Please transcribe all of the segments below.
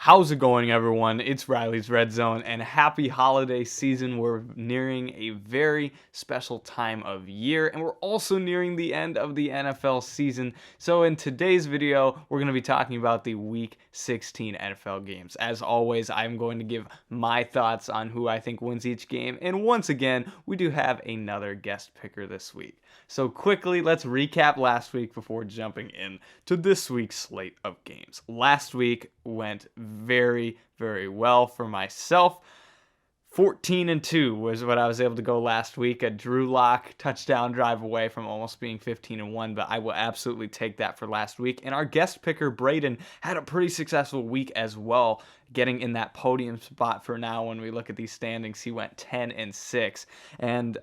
How's it going, everyone? It's Riley's Redzone, and happy holiday season. We're nearing a very special time of year, and we're also nearing the end of the NFL season. So in today's video, we're going to be talking about the Week 16 NFL games. As always, I'm going to give my thoughts on who I think wins each game, and once again, we do have another guest picker this week. So quickly, let's recap last week before jumping in to this week's slate of games. Last week went very well for myself. 14-2 was what I was able to go last week. A Drew Lock touchdown drive away from almost being 15-1, but I will absolutely take that for last week. And our guest picker, Braden, had a pretty successful week as well, getting in that podium spot for now. When we look at these standings, he went 10-6. And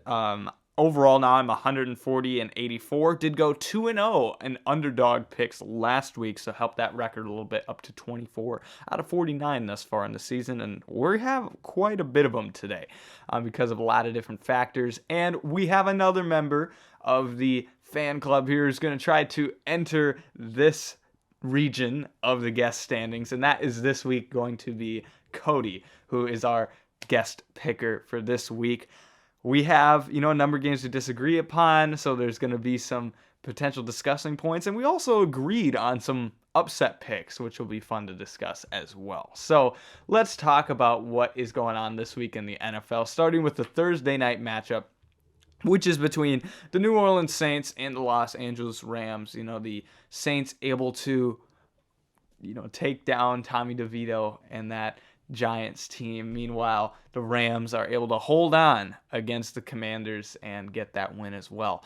overall, now I'm 140-84. Did go 2-0 in underdog picks last week, so helped that record a little bit up to 24 out of 49 thus far in the season. And we have quite a bit of them today because of a lot of different factors. And we have another member of the fan club here who's going to try to enter this region of the guest standings, and that is this week going to be Cody, who is our guest picker for this week. We have, a number of games to disagree upon, so there's going to be some potential discussing points. And we also agreed on some upset picks, which will be fun to discuss as well. So let's talk about what is going on this week in the NFL, starting with the Thursday night matchup, which is between the New Orleans Saints and the Los Angeles Rams. The Saints able to, take down Tommy DeVito and that Giants team. Meanwhile, the Rams are able to hold on against the Commanders and get that win as well.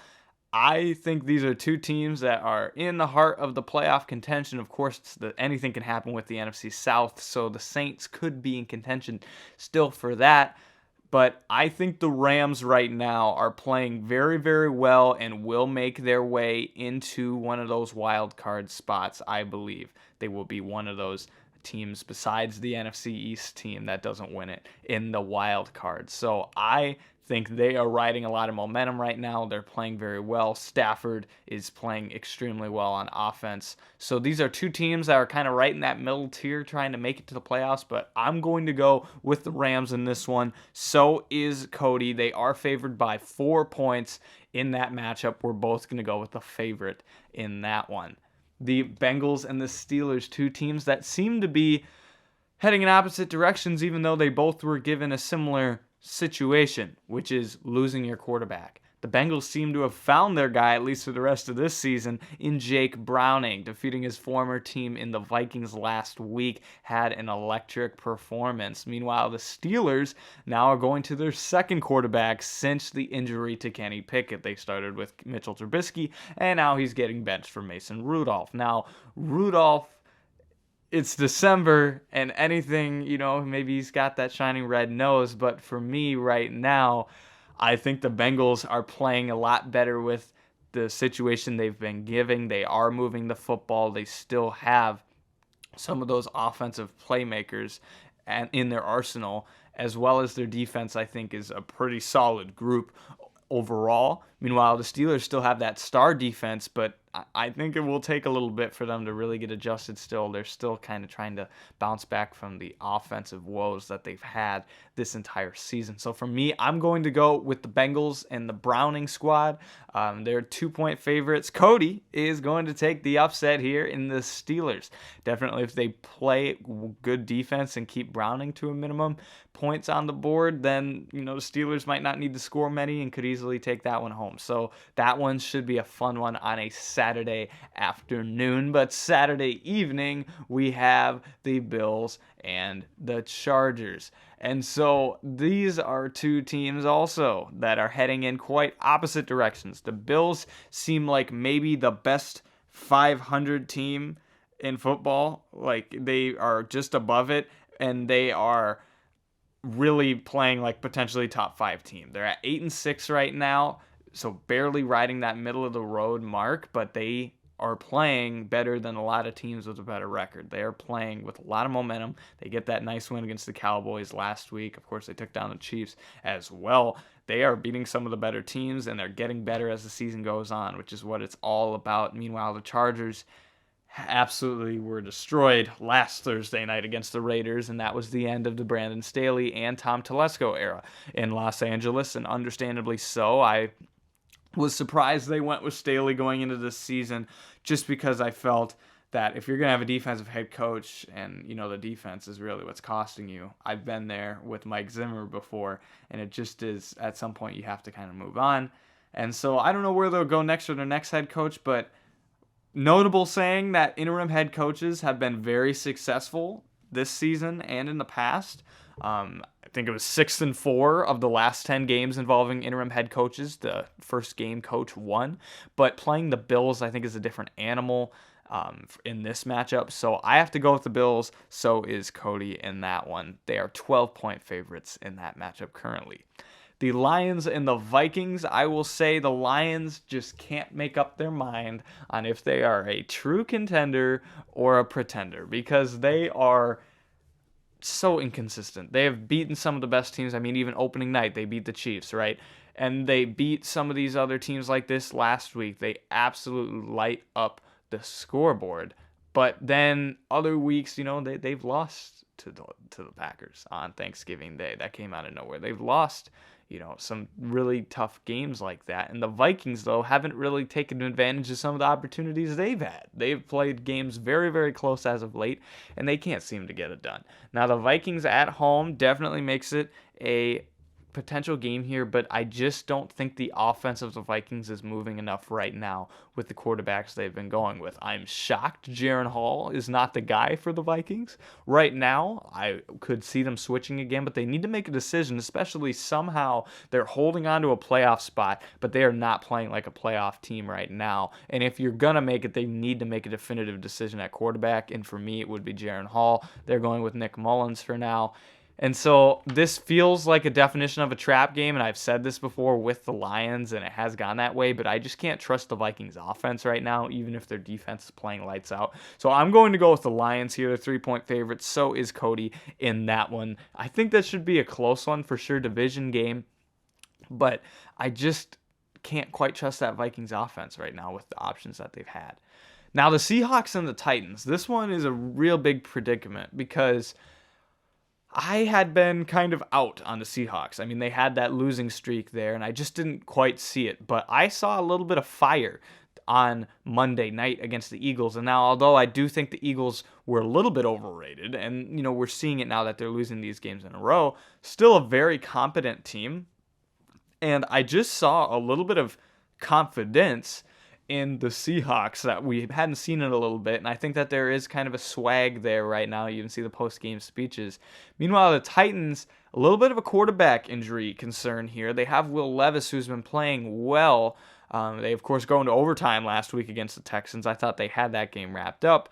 I think these are two teams that are in the heart of the playoff contention. Of course, anything can happen with the NFC South, so the Saints could be in contention still for that. But I think the Rams right now are playing very well and will make their way into one of those wild card spots. I believe they will be one of those teams besides the NFC East team that doesn't win it in the wild card. So I think they are riding a lot of momentum right now. They're playing very well. Stafford is playing extremely well on offense. So these are two teams that are kind of right in that middle tier trying to make it to the playoffs, but I'm going to go with the Rams in this one. So is Cody. They are favored by 4 points in that matchup. We're both going to go with the favorite in that one. The Bengals and the Steelers, two teams that seem to be heading in opposite directions, even though they both were given a similar situation, which is losing your quarterback. The Bengals seem to have found their guy, at least for the rest of this season, in Jake Browning, defeating his former team in the Vikings last week, had an electric performance. Meanwhile, the Steelers now are going to their second quarterback since the injury to Kenny Pickett. They started with Mitchell Trubisky, and now he's getting benched for Mason Rudolph. Now, Rudolph, it's December, and anything, maybe he's got that shining red nose, but for me right now, I think the Bengals are playing a lot better with the situation they've been giving. They are moving the football. They still have some of those offensive playmakers in their arsenal, as well as their defense, I think, is a pretty solid group overall. Meanwhile, the Steelers still have that star defense, but I think it will take a little bit for them to really get adjusted still. They're still kind of trying to bounce back from the offensive woes that they've had this entire season. So for me, I'm going to go with the Bengals and the Browning squad. They're 2-point favorites. Cody is going to take the upset here in the Steelers. Definitely, if they play good defense and keep Browning to a minimum points on the board, then, the Steelers might not need to score many and could easily take that one home. So that one should be a fun one on a Saturday afternoon. But Saturday evening, we have the Bills and the Chargers. And so these are two teams also that are heading in quite opposite directions. The Bills seem like maybe the best 500 team in football. Like, they are just above it, and they are really playing like potentially top 5 team. They're at 8-6 right now, so barely riding that middle of the road mark, but they are playing better than a lot of teams with a better record. They are playing with a lot of momentum. They get that nice win against the Cowboys last week. Of course, they took down the Chiefs as well. They are beating some of the better teams, and they're getting better as the season goes on, which is what it's all about. Meanwhile, the Chargers absolutely were destroyed last Thursday night against the Raiders, and that was the end of the Brandon Staley and Tom Telesco era in Los Angeles, and understandably so. I was surprised they went with Staley going into this season, just because I felt that if you're going to have a defensive head coach and, the defense is really what's costing you. I've been there with Mike Zimmer before, and it just is, at some point you have to kind of move on. And so I don't know where they'll go next for their next head coach, but notable saying that interim head coaches have been very successful this season and in the past. I think it was 6-4 of the last 10 games involving interim head coaches. The first game coach won, but playing the Bills, I think, is a different animal in this matchup. So I have to go with the Bills. So is Cody in that one. They are 12-point favorites in that matchup currently. The Lions and the Vikings, I will say the Lions just can't make up their mind on if they are a true contender or a pretender, because they are so inconsistent. They have beaten some of the best teams. I mean, even opening night, they beat the Chiefs, right? And they beat some of these other teams like this last week. They absolutely light up the scoreboard. But then other weeks, they've lost to the Packers on Thanksgiving Day. That came out of nowhere. They've lost, some really tough games like that. And the Vikings, though, haven't really taken advantage of some of the opportunities they've had. They've played games very, very close as of late, and they can't seem to get it done. Now, the Vikings at home definitely makes it a potential game here, but I just don't think the offense of the Vikings is moving enough right now with the quarterbacks they've been going with. I'm shocked Jaron Hall is not the guy for the Vikings. Right now, I could see them switching again, but they need to make a decision, especially somehow they're holding on to a playoff spot, but they are not playing like a playoff team right now. And if you're going to make it, they need to make a definitive decision at quarterback, and for me, it would be Jaron Hall. They're going with Nick Mullins for now. And so this feels like a definition of a trap game, and I've said this before with the Lions, and it has gone that way, but I just can't trust the Vikings offense right now, even if their defense is playing lights out. So I'm going to go with the Lions here. They're 3-point favorites. So is Cody in that one. I think that should be a close one for sure, division game, but I just can't quite trust that Vikings offense right now with the options that they've had. Now the Seahawks and the Titans. This one is a real big predicament because I had been kind of out on the Seahawks. I mean, they had that losing streak there, and I just didn't quite see it. But I saw a little bit of fire on Monday night against the Eagles. And now, although I do think the Eagles were a little bit overrated, and, we're seeing it now that they're losing these games in a row, still a very competent team. And I just saw a little bit of confidence in the Seahawks that we hadn't seen in a little bit, and I think that there is kind of a swag there right now. You can see the post-game speeches. Meanwhile, the Titans, a little bit of a quarterback injury concern here. They have Will Levis, who's been playing well. They, of course, go into overtime last week against the Texans. I thought they had that game wrapped up,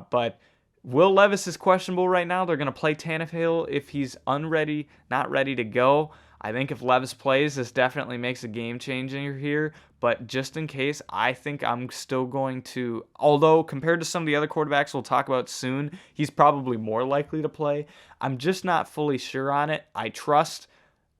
but Will Levis is questionable right now. They're going to play Tannehill if he's unready, not ready to go. I think if Levis plays, this definitely makes a game changer here. But just in case, I think I'm still going to, although compared to some of the other quarterbacks we'll talk about soon, he's probably more likely to play. I'm just not fully sure on it. I trust,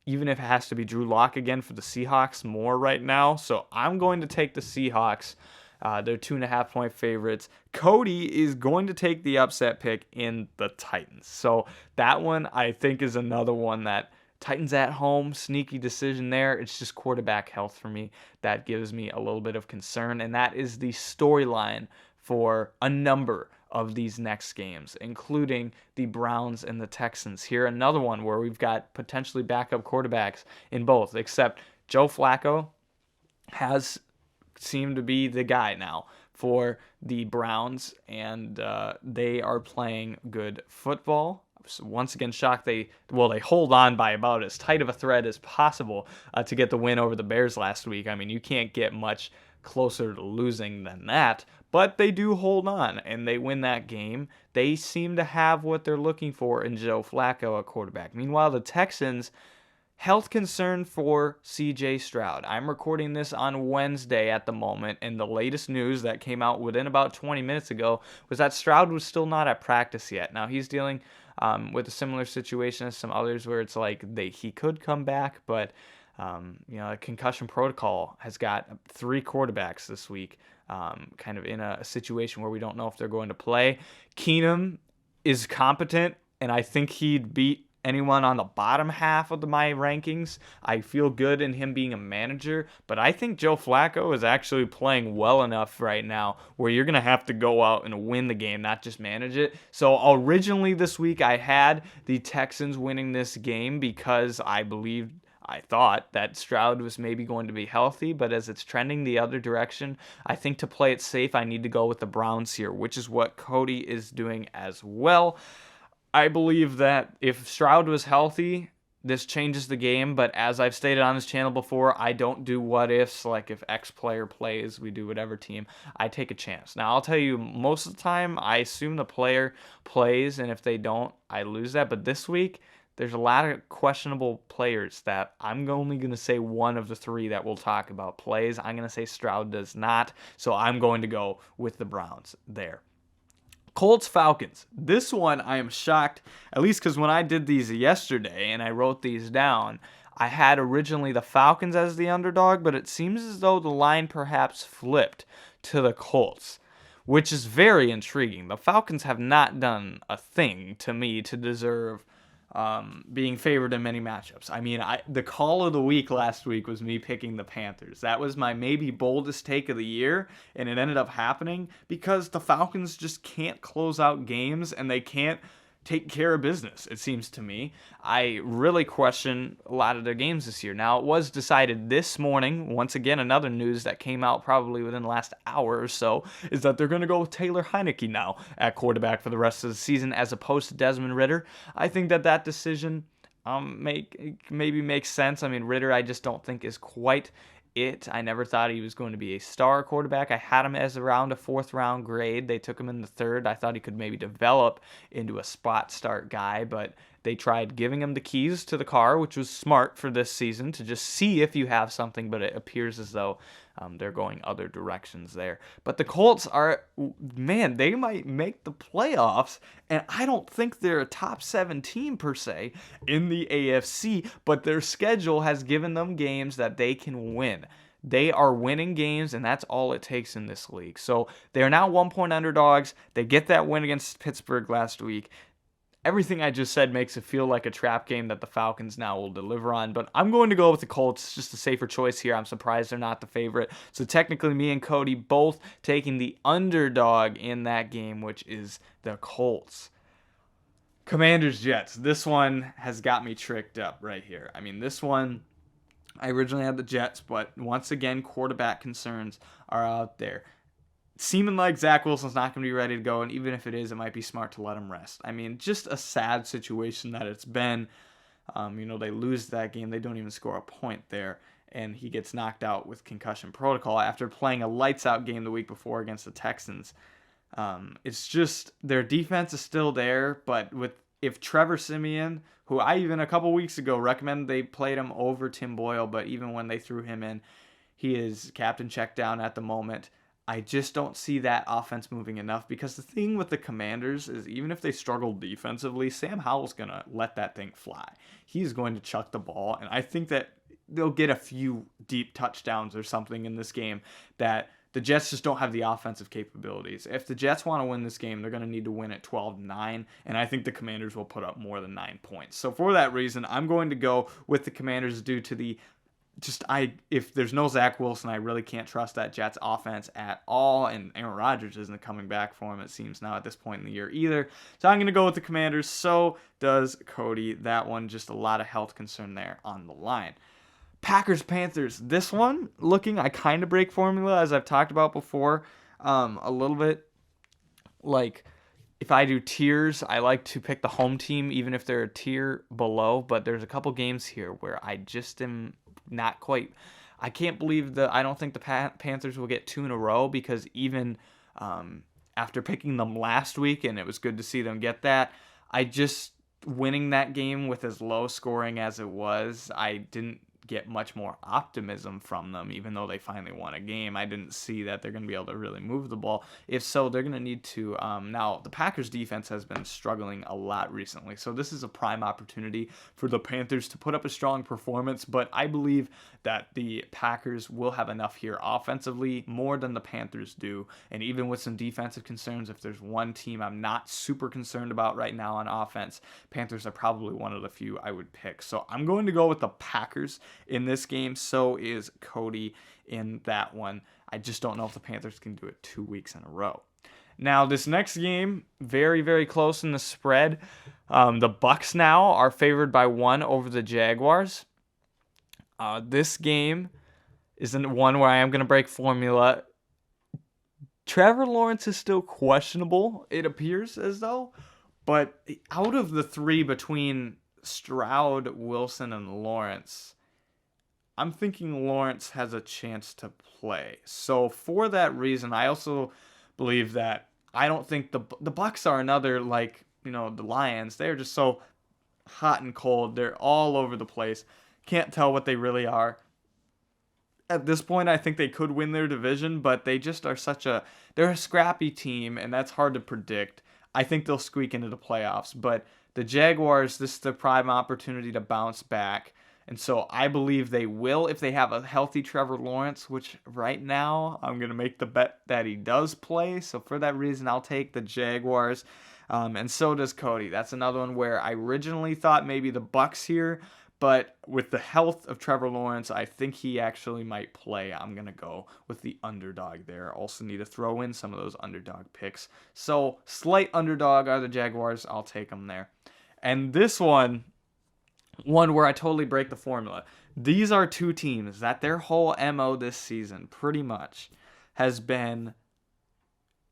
even if it has to be Drew Lock again for the Seahawks, more right now. So I'm going to take the Seahawks. They're 2.5-point favorites. Cody is going to take the upset pick in the Titans. So that one, I think, is another one that Titans at home, sneaky decision there. It's just quarterback health for me. That gives me a little bit of concern, and that is the storyline for a number of these next games, including the Browns and the Texans. Here, another one where we've got potentially backup quarterbacks in both, except Joe Flacco has seemed to be the guy now for the Browns, and they are playing good football. Once again, shocked they hold on by about as tight of a thread as possible to get the win over the Bears last week. I mean, you can't get much closer to losing than that, but they do hold on and they win that game. They seem to have what they're looking for in Joe Flacco, a quarterback. Meanwhile, the Texans, health concern for CJ Stroud. I'm recording this on Wednesday at the moment, and the latest news that came out within about 20 minutes ago was that Stroud was still not at practice yet. Now, he's dealing with a similar situation as some others where it's like he could come back, but A concussion protocol has got 3 quarterbacks this week, kind of in a situation where we don't know if they're going to play. Keenum is competent, and I think he'd beat anyone on the bottom half of my rankings. I feel good in him being a manager, but I think Joe Flacco is actually playing well enough right now where you're going to have to go out and win the game, not just manage it. So originally this week I had the Texans winning this game because I thought that Stroud was maybe going to be healthy, but as it's trending the other direction, I think to play it safe, I need to go with the Browns here, which is what Cody is doing as well. I believe that if Stroud was healthy, this changes the game, but as I've stated on this channel before, I don't do what ifs, like if X player plays, we do whatever team, I take a chance. Now, I'll tell you, most of the time, I assume the player plays, and if they don't, I lose that, but this week, there's a lot of questionable players that I'm only going to say one of the 3 that we'll talk about plays. I'm going to say Stroud does not, so I'm going to go with the Browns there. Colts Falcons. This one I am shocked, at least because when I did these yesterday and I wrote these down, I had originally the Falcons as the underdog, but it seems as though the line perhaps flipped to the Colts, which is very intriguing. The Falcons have not done a thing to me to deserve being favored in many matchups. I mean, the call of the week last week was me picking the Panthers. That was my maybe boldest take of the year, and it ended up happening because the Falcons just can't close out games, and they can't take care of business, it seems to me. I really question a lot of their games this year. Now, it was decided this morning, once again, another news that came out probably within the last hour or so, is that they're going to go with Taylor Heineke now at quarterback for the rest of the season as opposed to Desmond Ridder. I think that decision maybe makes sense. I mean, Ridder I just don't think is quite it. I never thought he was going to be a star quarterback. I had him as around a 4th round grade. They took him in the 3rd. I thought he could maybe develop into a spot start guy, but they tried giving him the keys to the car, which was smart for this season to just see if you have something, but it appears as though they're going other directions there. But the Colts man, they might make the playoffs, and I don't think they're a top 7 team per se in the AFC, but their schedule has given them games that they can win. They are winning games, and that's all it takes in this league. So they are now 1-point underdogs. They get that win against Pittsburgh last week. Everything I just said makes it feel like a trap game that the Falcons now will deliver on, but I'm going to go with the Colts. It's just a safer choice here. I'm surprised they're not the favorite. So technically, me and Cody both taking the underdog in that game, which is the Colts. Commanders Jets. This one has got me tricked up right here. I mean, this one, I originally had the Jets, but once again, quarterback concerns are out there. Seeming like Zach Wilson's not going to be ready to go, and even if it is, it might be smart to let him rest. I mean, just a sad situation that it's been. They lose that game. They don't even score a point there, and he gets knocked out with concussion protocol after playing a lights-out game the week before against the Texans. It's just their defense is still there, but if Trevor Siemian, who I even a couple weeks ago recommended they played him over Tim Boyle, but even when they threw him in, he is captain check down at the moment. I just don't see that offense moving enough because the thing with the Commanders is even if they struggle defensively, Sam Howell's going to let that thing fly. He's going to chuck the ball, and I think that they'll get a few deep touchdowns or something in this game that the Jets just don't have the offensive capabilities. If the Jets want to win this game, they're going to need to win at 12-9, and I think the Commanders will put up more than 9 points. So for that reason, I'm going to go with the Commanders due to the if there's no Zach Wilson, I really can't trust that Jets offense at all, and Aaron Rodgers isn't coming back for him, it seems now at this point in the year either. So I'm going to go with the Commanders. So does Cody. That one, just a lot of health concern there on the line. Packers Panthers. This one, I kind of break formula, as I've talked about before, a little bit. Like, if I do tiers, I like to pick the home team, even if they're a tier below, but there's a couple games here where I just am not quite. I can't believe I don't think the Panthers will get 2 in a row because even after picking them last week, and it was good to see them get that, I just winning that game with as low scoring as it was, I didn't get much more optimism from them, even though they finally won a game. I didn't see that they're going to be able to really move the ball. If so, they're going to need to. Now, the Packers defense has been struggling a lot recently, so this is a prime opportunity for the Panthers to put up a strong performance, but I believe that the Packers will have enough here offensively, more than the Panthers do, and even with some defensive concerns, if there's one team I'm not super concerned about right now on offense, Panthers are probably one of the few I would pick. So I'm going to go with the Packers in this game. So is Cody in that one. I just don't know if the Panthers can do it 2 weeks in a row. Now, this next game, very, very close in the spread. The Bucs now are favored by 1 over the Jaguars. This game isn't one where I am going to break formula. Trevor Lawrence is still questionable, it appears as though. But out of the 3 between Stroud, Wilson, and Lawrence, I'm thinking Lawrence has a chance to play. So for that reason, I also believe that I don't think the Bucs are another, like, the Lions. They're just so hot and cold. They're all over the place. Can't tell what they really are. At this point, I think they could win their division, but they just are they're a scrappy team, and that's hard to predict. I think they'll squeak into the playoffs, but the Jaguars, this is the prime opportunity to bounce back. And so I believe they will if they have a healthy Trevor Lawrence, which right now I'm going to make the bet that he does play. So for that reason, I'll take the Jaguars. And so does Cody. That's another one where I originally thought maybe the Bucs here, but with the health of Trevor Lawrence, I think he actually might play. I'm going to go with the underdog there. Also need to throw in some of those underdog picks. So slight underdog are the Jaguars. I'll take them there. And this one where I totally break the formula. These are 2 teams that their whole MO this season pretty much has been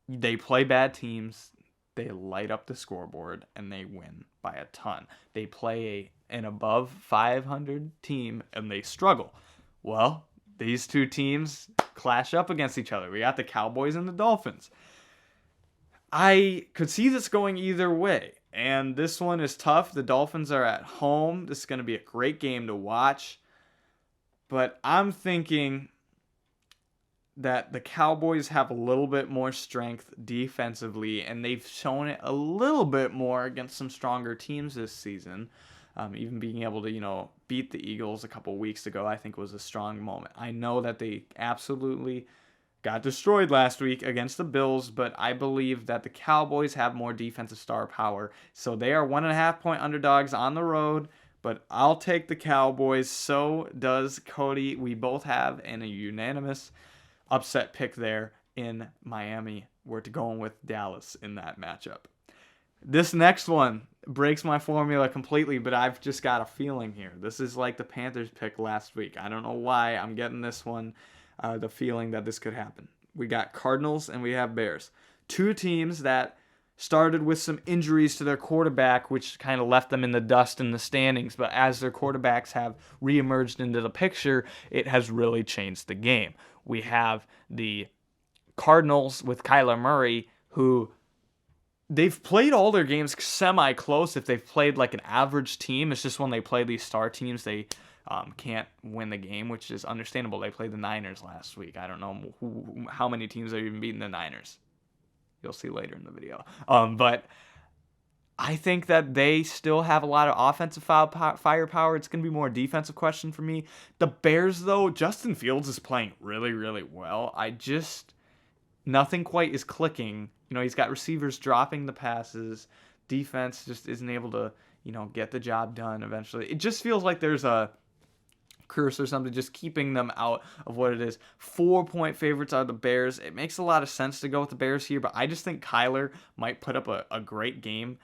they play bad teams, they light up the scoreboard, and they win by a ton. They play an above 500 team, and they struggle. Well, these 2 teams clash up against each other. We got the Cowboys and the Dolphins. I could see this going either way. And this one is tough. The Dolphins are at home. This is going to be a great game to watch. But I'm thinking that the Cowboys have a little bit more strength defensively, and they've shown it a little bit more against some stronger teams this season. Even being able to, beat the Eagles a couple weeks ago, I think was a strong moment. I know that they absolutely got destroyed last week against the Bills, but I believe that the Cowboys have more defensive star power. So they are 1.5-point underdogs on the road, but I'll take the Cowboys. So does Cody. We both have a unanimous upset pick there in Miami. We're going with Dallas in that matchup. This next one breaks my formula completely, but I've just got a feeling here. This is like the Panthers pick last week. I don't know why I'm getting this one. The feeling that this could happen. We got Cardinals and we have Bears. 2 teams that started with some injuries to their quarterback, which kind of left them in the dust in the standings. But as their quarterbacks have reemerged into the picture, it has really changed the game. We have the Cardinals with Kyler Murray, who they've played all their games semi-close. If they've played like an average team, it's just when they play these star teams, they can't win the game, which is understandable. They played the Niners last week. I don't know how many teams have even beaten the Niners. You'll see later in the video. But I think that they still have a lot of offensive firepower. It's going to be more a defensive question for me. The Bears, though, Justin Fields is playing really, really well. Nothing quite is clicking. He's got receivers dropping the passes. Defense just isn't able to, get the job done eventually. It just feels like there's a curse or something just keeping them out of what it is. 4-point favorites are the Bears. It makes a lot of sense to go with the Bears here, but I just think Kyler might put up a great game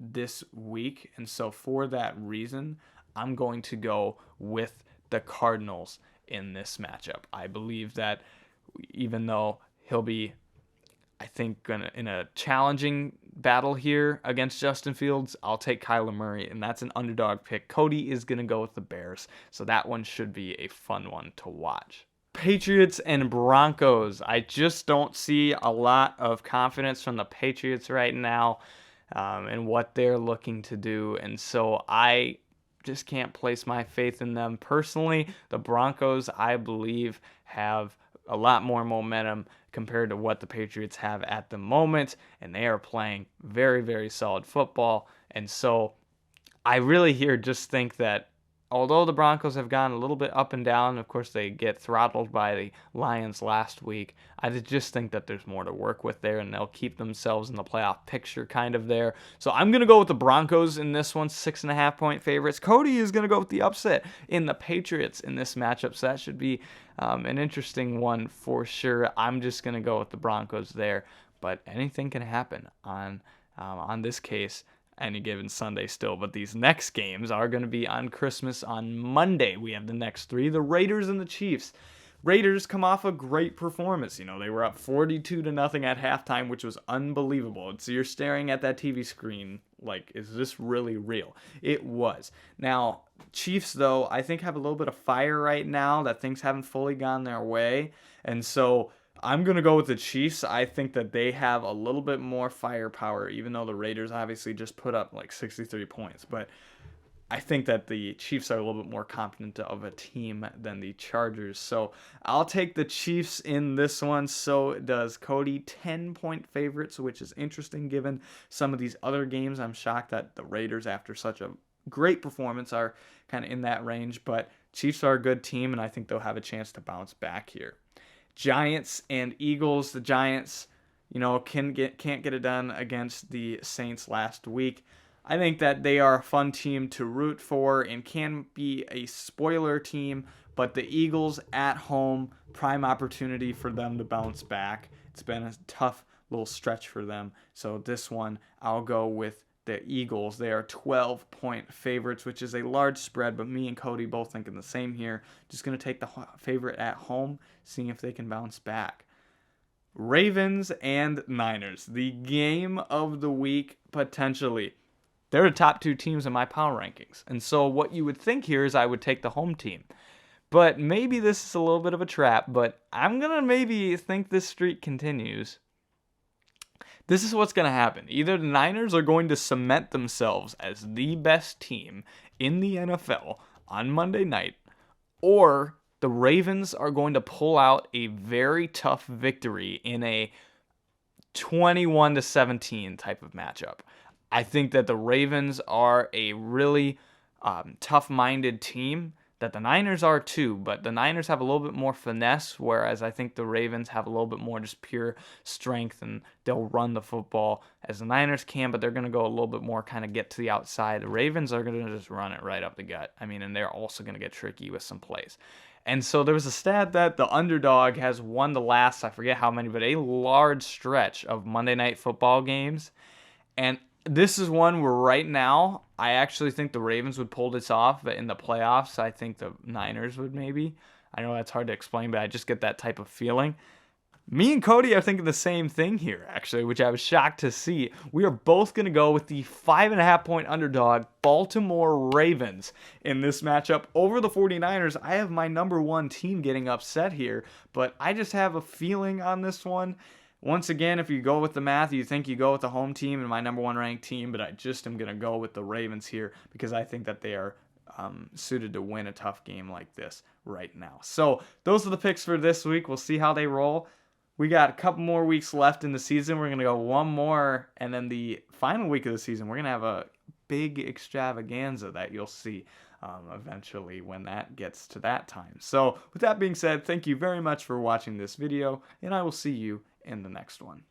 this week. And so for that reason, I'm going to go with the Cardinals in this matchup. I believe that even though he'll be, I think, in a challenging battle here against Justin Fields, I'll take Kyler Murray, and that's an underdog pick. Cody is going to go with the Bears, so that one should be a fun one to watch. Patriots and Broncos. I just don't see a lot of confidence from the Patriots right now in what they're looking to do, and so I just can't place my faith in them personally. The Broncos, I believe, have a lot more momentum compared to what the Patriots have at the moment, and they are playing very, very solid football. And so I really here just think that although the Broncos have gone a little bit up and down, of course they get throttled by the Lions last week, I just think that there's more to work with there, and they'll keep themselves in the playoff picture kind of there. So I'm going to go with the Broncos in this one, 6.5-point favorites. Cody is going to go with the upset in the Patriots in this matchup, so that should be an interesting one for sure. I'm just going to go with the Broncos there, but anything can happen on this case any given Sunday still. But these next games are going to be on Christmas on Monday. We have the next three, the Raiders and the Chiefs. Raiders come off a great performance. You know, they were up 42-0 at halftime, which was unbelievable. So you're staring at that TV screen like, is this really real? It was. Now, Chiefs, though, I think have a little bit of fire right now that things haven't fully gone their way. And so I'm going to go with the Chiefs. I think that they have a little bit more firepower, even though the Raiders obviously just put up like 63 points. But I think that the Chiefs are a little bit more competent of a team than the Chargers. So I'll take the Chiefs in this one. So does Cody. 10-point favorites, which is interesting given some of these other games. I'm shocked that the Raiders, after such a great performance, are kind of in that range. But Chiefs are a good team, and I think they'll have a chance to bounce back here. Giants and Eagles. The Giants, can't get it done against the Saints last week. I think that they are a fun team to root for and can be a spoiler team, but the Eagles at home, prime opportunity for them to bounce back. It's been a tough little stretch for them. So this one, I'll go with the Eagles. They are 12-point favorites, which is a large spread, but me and Cody both thinking the same here. Just going to take the favorite at home, seeing if they can bounce back. Ravens and Niners, the game of the week potentially. They're the top two teams in my power rankings. And so what you would think here is I would take the home team. But maybe this is a little bit of a trap, but I'm going to maybe think this streak continues. This is what's going to happen. Either the Niners are going to cement themselves as the best team in the NFL on Monday night, or the Ravens are going to pull out a very tough victory in a 21-17 type of matchup. I think that the Ravens are a really tough-minded team, that the Niners are too, but the Niners have a little bit more finesse, whereas I think the Ravens have a little bit more just pure strength, and they'll run the football as the Niners can, but they're going to go a little bit more kind of get to the outside. The Ravens are going to just run it right up the gut. And they're also going to get tricky with some plays. And so there was a stat that the underdog has won the last, I forget how many, but a large stretch of Monday Night Football games. And this is one where right now, I actually think the Ravens would pull this off, but in the playoffs, I think the Niners would maybe. I know that's hard to explain, but I just get that type of feeling. Me and Cody are thinking the same thing here, actually, which I was shocked to see. We are both going to go with the 5.5-point underdog, Baltimore Ravens, in this matchup over the 49ers. I have my number one team getting upset here, but I just have a feeling on this one. Once again, if you go with the math, you think you go with the home team and my number one ranked team, but I just am going to go with the Ravens here because I think that they are suited to win a tough game like this right now. So those are the picks for this week. We'll see how they roll. We got a couple more weeks left in the season. We're going to go one more, and then the final week of the season, we're going to have a big extravaganza that you'll see eventually when that gets to that time. So with that being said, thank you very much for watching this video, and I will see you in the next one.